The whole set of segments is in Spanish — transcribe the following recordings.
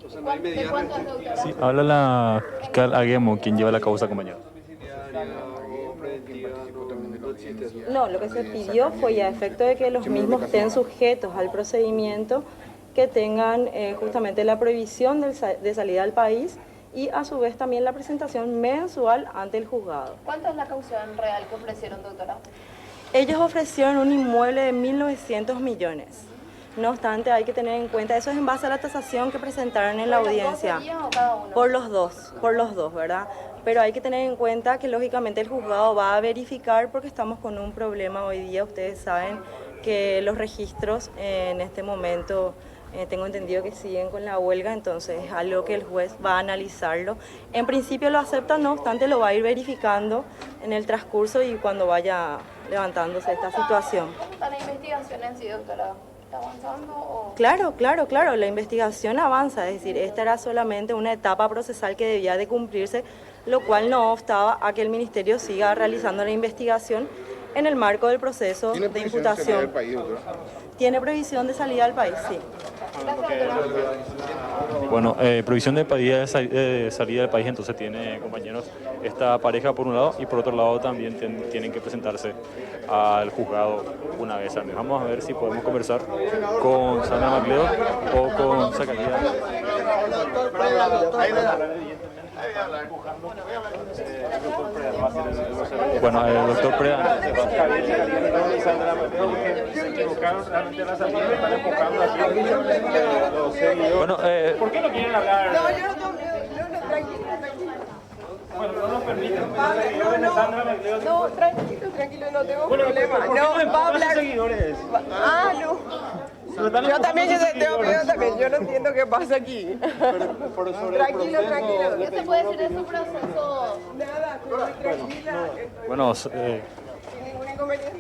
Entonces no hay medidas restrictivas. Sí, habla la fiscal Aguemo, quien lleva la causa, compañero. O preventiva, no existe eso. No, lo que se pidió fue ya a efecto de que los mismos estén sujetos al procedimiento, que tengan justamente la prohibición de salida al país y a su vez también la presentación mensual ante el juzgado. ¿Cuánto es la caución real que ofrecieron, doctora? Ellos ofrecieron un inmueble de 1.900 millones. No obstante, hay que tener en cuenta, eso es en base a la tasación que presentaron en la audiencia. ¿Por los 2 o cada uno? Por los dos, ¿verdad? Pero hay que tener en cuenta que lógicamente el juzgado va a verificar porque estamos con un problema hoy día. Ustedes saben que los registros en este momento, tengo entendido que siguen con la huelga, entonces es algo que el juez va a analizarlo. En principio lo acepta, no obstante lo va a ir verificando en el transcurso y cuando vaya levantándose esta situación. ¿Cómo está la investigación en sí, doctora? ¿Está avanzando o...? Claro, la investigación avanza, es decir, esta era solamente una etapa procesal que debía de cumplirse, lo cual no obstaba a que el Ministerio siga realizando la investigación en el marco del proceso de imputación. ¿Tiene previsión de salida del país? Sí. Bueno, prohibición de salida del país, entonces tiene, compañeros, esta pareja por un lado y por otro lado también tienen que presentarse al juzgado una vez al mes. Vamos a ver si podemos conversar con Sandra Macleo o con Zacarías. Bueno, el doctor Preda. Bueno, ¿Por qué no quieren hablar? No, yo no tengo miedo. No, tranquilo, tranquilo. Bueno, no nos permiten. No, tranquilo, no tengo problema. ¿Por qué No, va a hablar. seguidores? Ah, no. Yo también, yo tengo miedo también. Yo no entiendo qué pasa aquí. Tranquilo. ¿Qué se puede decir de su proceso? Nada, estoy tranquila. bueno, Sin ningún inconveniente.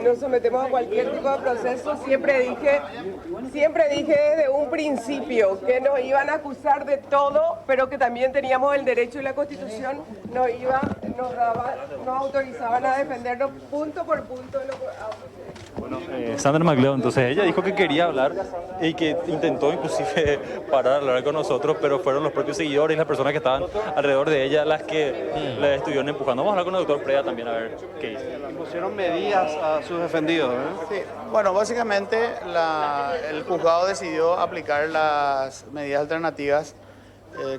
Nos sometemos a cualquier tipo de proceso. Siempre dije desde un principio que nos iban a acusar de todo, pero que también teníamos el derecho y la Constitución nos autorizaban a defendernos punto por punto de lo que... bueno, Sandra Macleo, entonces ella dijo que quería hablar y que intentó inclusive parar a hablar con nosotros, pero fueron los propios seguidores y las personas que estaban alrededor de ella las que la estuvieron empujando. Vamos a hablar con el doctor Preda también a ver qué dice. Pusieron medidas a sus defendidos, ¿verdad? Sí, bueno, básicamente el juzgado decidió aplicar las medidas alternativas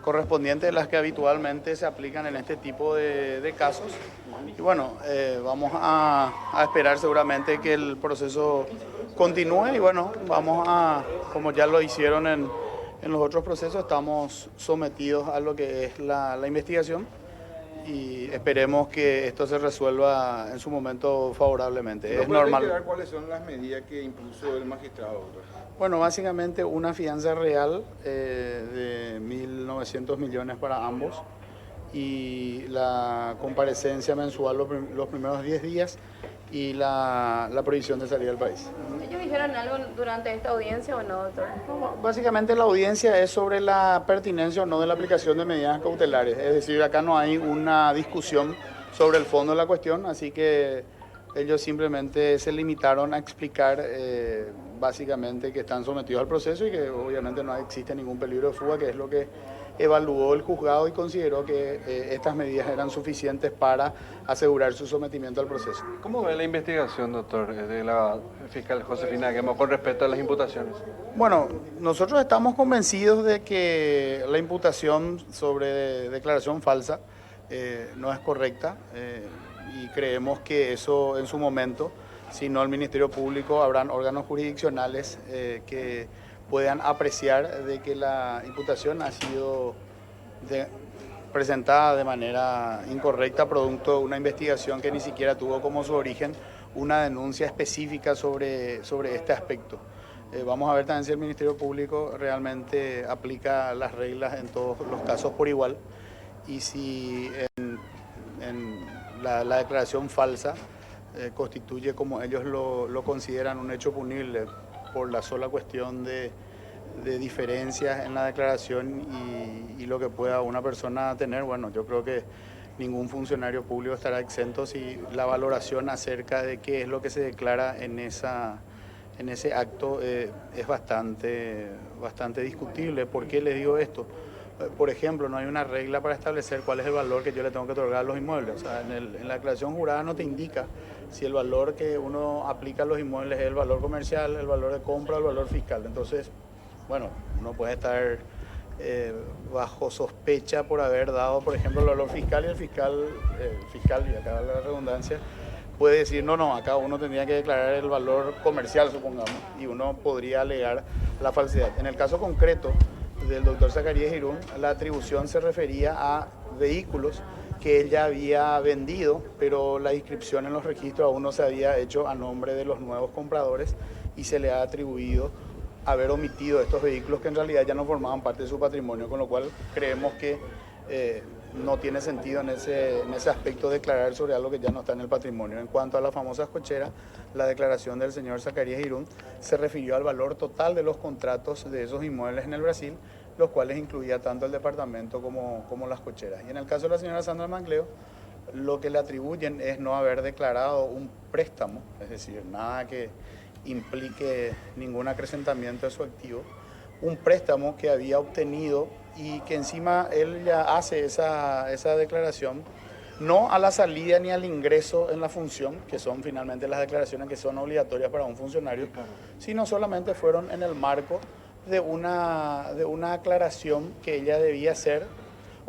correspondientes, las que habitualmente se aplican en este tipo de casos. Y bueno, vamos a esperar seguramente que el proceso continúe y bueno, como ya lo hicieron en los otros procesos, estamos sometidos a lo que es la investigación y esperemos que esto se resuelva en su momento favorablemente. Es normal. ¿Cuáles son las medidas que impuso el magistrado, doctor? Bueno, básicamente una fianza real de 1.900 millones para ambos y la comparecencia mensual los primeros 10 días y la prohibición de salir del país. ¿Ellos dijeron algo durante esta audiencia o no, doctor? Básicamente la audiencia es sobre la pertinencia o no de la aplicación de medidas cautelares, es decir, acá no hay una discusión sobre el fondo de la cuestión, así que ellos simplemente se limitaron a explicar básicamente que están sometidos al proceso y que obviamente no existe ningún peligro de fuga, que es lo que evaluó el juzgado y consideró que estas medidas eran suficientes para asegurar su sometimiento al proceso. ¿Cómo ve la investigación, doctor, de la fiscal Josefina Aguemo con respecto a las imputaciones? Bueno, nosotros estamos convencidos de que la imputación sobre declaración falsa no es correcta y creemos que eso en su momento, si no el Ministerio Público, habrán órganos jurisdiccionales que puedan apreciar de que la imputación ha sido presentada de manera incorrecta, producto de una investigación que ni siquiera tuvo como su origen una denuncia específica sobre este aspecto. Vamos a ver también si el Ministerio Público realmente aplica las reglas en todos los casos por igual y si en la declaración falsa constituye, como ellos lo consideran, un hecho punible por la sola cuestión de diferencias en la declaración y lo que pueda una persona tener. Bueno, yo creo que ningún funcionario público estará exento si la valoración acerca de qué es lo que se declara en en ese acto es bastante discutible. ¿Por qué les digo esto? Por ejemplo, no hay una regla para establecer cuál es el valor que yo le tengo que otorgar a los inmuebles. O sea, en la declaración jurada no te indica si el valor que uno aplica a los inmuebles es el valor comercial, el valor de compra o el valor fiscal. Entonces, bueno, uno puede estar bajo sospecha por haber dado, por ejemplo, el valor fiscal, y el fiscal, y acá la redundancia, puede decir, no, acá uno tendría que declarar el valor comercial, supongamos, y uno podría alegar la falsedad. En el caso concreto del doctor Zacarías Irún, la atribución se refería a vehículos que él ya había vendido, pero la inscripción en los registros aún no se había hecho a nombre de los nuevos compradores y se le ha atribuido haber omitido estos vehículos que en realidad ya no formaban parte de su patrimonio, con lo cual creemos que no tiene sentido en ese aspecto declarar sobre algo que ya no está en el patrimonio. En cuanto a las famosas cocheras, la declaración del señor Zacarías Irún se refirió al valor total de los contratos de esos inmuebles en el Brasil, los cuales incluía tanto el departamento como las cocheras. Y en el caso de la señora Sandra Mangleo, lo que le atribuyen es no haber declarado un préstamo, es decir, nada que implique ningún acrecentamiento de su activo, un préstamo que había obtenido y que encima él ya hace esa declaración, no a la salida ni al ingreso en la función, que son finalmente las declaraciones que son obligatorias para un funcionario, sino solamente fueron en el marco de una aclaración que ella debía hacer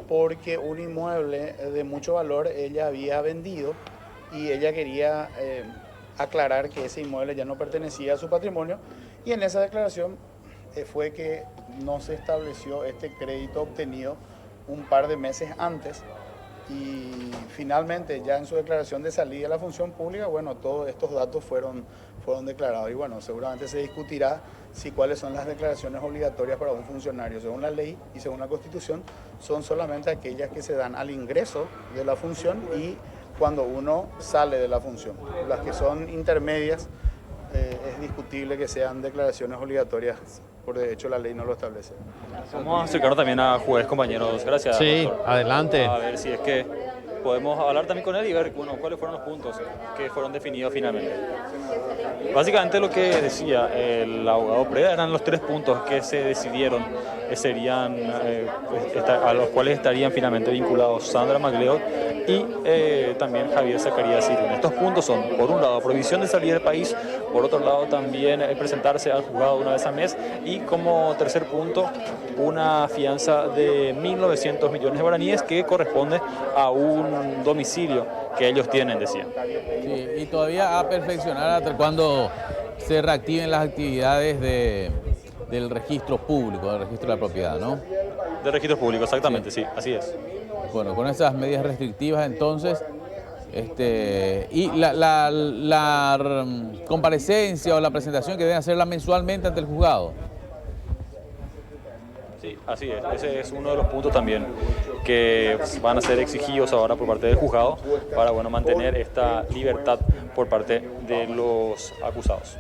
porque un inmueble de mucho valor ella había vendido y ella quería aclarar que ese inmueble ya no pertenecía a su patrimonio, y en esa declaración fue que no se estableció este crédito obtenido un par de meses antes, y finalmente ya en su declaración de salida de la función pública, bueno, todos estos datos fueron declarados, y bueno, seguramente se discutirá si cuáles son las declaraciones obligatorias para un funcionario. Según la ley y según la Constitución, son solamente aquellas que se dan al ingreso de la función y cuando uno sale de la función. Las que son intermedias, es discutible que sean declaraciones obligatorias, por de hecho la ley no lo establece. Vamos a acercarnos también a juez, compañeros. Gracias. Sí, doctor. adelante. A ver si es que podemos hablar también con él y ver, bueno, cuáles fueron los puntos que fueron definidos finalmente. Básicamente lo que decía el abogado Preda eran los 3 puntos que se decidieron, serían a los cuales estarían finalmente vinculados Sandra Mangleo y también Javier Zacarías Irún. Estos puntos son, por un lado, prohibición de salir del país, por otro lado también presentarse al juzgado una vez al mes, y como tercer punto, una fianza de 1.900 millones de guaraníes que corresponde a un domicilio que ellos tienen, decían. Sí, y todavía a perfeccionar hasta cuando se reactiven las actividades del registro público, del registro de la propiedad, ¿no? Del registro público, exactamente, sí, así es. Bueno, con esas medidas restrictivas entonces, y la comparecencia o la presentación que deben hacerla mensualmente ante el juzgado. Sí, así es. Ese es uno de los puntos también que van a ser exigidos ahora por parte del juzgado para, bueno, mantener esta libertad por parte de los acusados.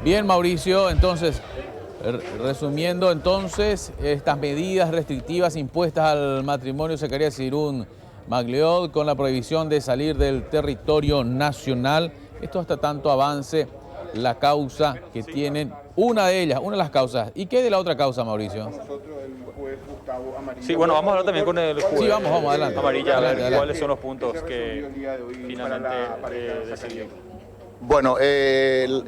Bien, Mauricio, entonces, resumiendo entonces, estas medidas restrictivas impuestas al matrimonio Zacarías Irún Mangleo con la prohibición de salir del territorio nacional, esto hasta tanto avance la causa que tienen, una de las causas. ¿Y qué de la otra causa, Mauricio? Sí, bueno, vamos a hablar también con el juez. Sí, vamos, adelante. Amarilla, a ver Adelante. cuáles son los puntos que finalmente decidieron. Bueno, el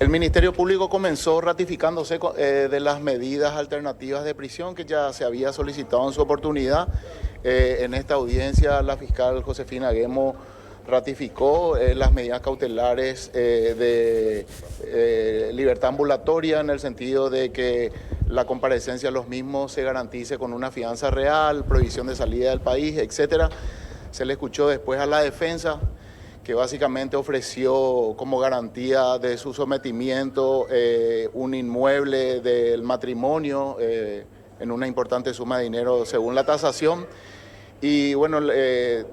Ministerio Público comenzó ratificándose de las medidas alternativas de prisión que ya se había solicitado en su oportunidad. En esta audiencia, la fiscal Josefina Guemo ratificó las medidas cautelares de libertad ambulatoria, en el sentido de que la comparecencia de los mismos se garantice con una fianza real, prohibición de salida del país, etcétera. Se le escuchó después a la defensa, que básicamente ofreció como garantía de su sometimiento un inmueble del matrimonio en una importante suma de dinero según la tasación. Y bueno,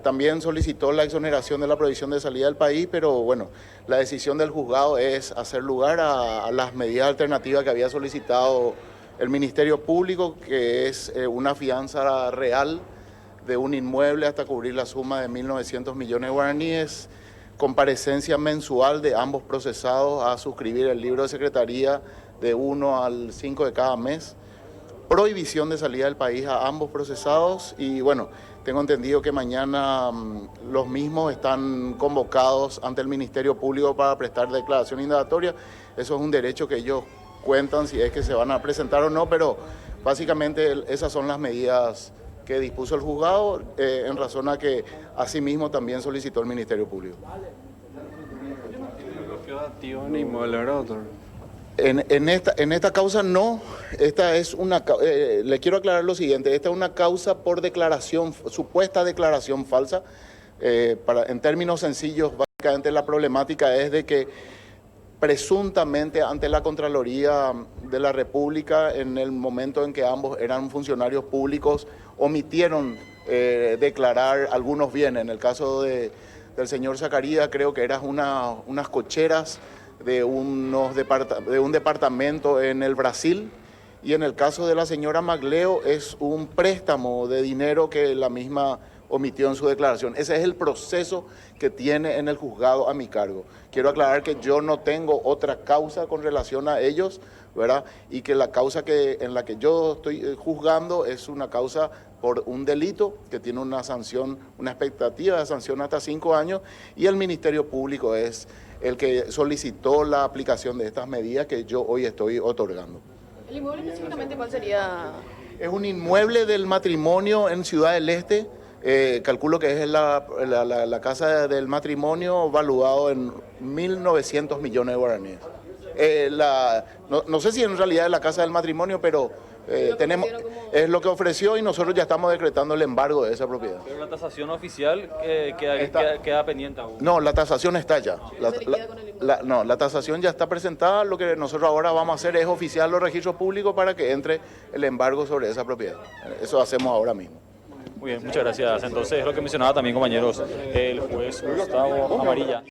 también solicitó la exoneración de la prohibición de salida del país, pero bueno, la decisión del juzgado es hacer lugar a las medidas alternativas que había solicitado el Ministerio Público, que es una fianza real de un inmueble hasta cubrir la suma de 1.900 millones de guaraníes, comparecencia mensual de ambos procesados a suscribir el libro de secretaría de 1 al 5 de cada mes, prohibición de salida del país a ambos procesados y bueno, tengo entendido que mañana los mismos están convocados ante el Ministerio Público para prestar declaración indagatoria. Eso es un derecho que ellos cuentan si es que se van a presentar o no, pero básicamente esas son las medidas que dispuso el juzgado en razón a que asimismo también solicitó el Ministerio Público. Activo en inmueble, ¿verdad, doctor? En esta causa no, esta es una, le quiero aclarar lo siguiente, esta es una causa por declaración, supuesta declaración falsa. En términos sencillos, básicamente la problemática es de que presuntamente ante la Contraloría de la República, en el momento en que ambos eran funcionarios públicos, omitieron declarar algunos bienes. En el caso del señor Zacarías, creo que eran unas cocheras de un departamento en el Brasil, y en el caso de la señora Magleo es un préstamo de dinero que la misma omitió en su declaración. Ese es el proceso que tiene en el juzgado a mi cargo. Quiero aclarar que yo no tengo otra causa con relación a ellos, ¿verdad? Y que la causa en la que yo estoy juzgando es una causa por un delito que tiene una sanción, una expectativa de sanción hasta 5 años, y el Ministerio Público es el que solicitó la aplicación de estas medidas que yo hoy estoy otorgando. ¿El inmueble específicamente cuál sería? Es un inmueble del matrimonio en Ciudad del Este. Calculo que es la casa del matrimonio valuado en 1.900 millones de guaraníes. No sé si en realidad es la casa del matrimonio, pero es lo que ofreció y nosotros ya estamos decretando el embargo de esa propiedad. Pero la tasación oficial queda pendiente aún. No, la tasación está ya. La tasación ya está presentada. Lo que nosotros ahora vamos a hacer es oficiar los registros públicos para que entre el embargo sobre esa propiedad. Eso hacemos ahora mismo. Muy bien, muchas gracias. Entonces, es lo que mencionaba también, compañeros, el juez Gustavo Amarilla.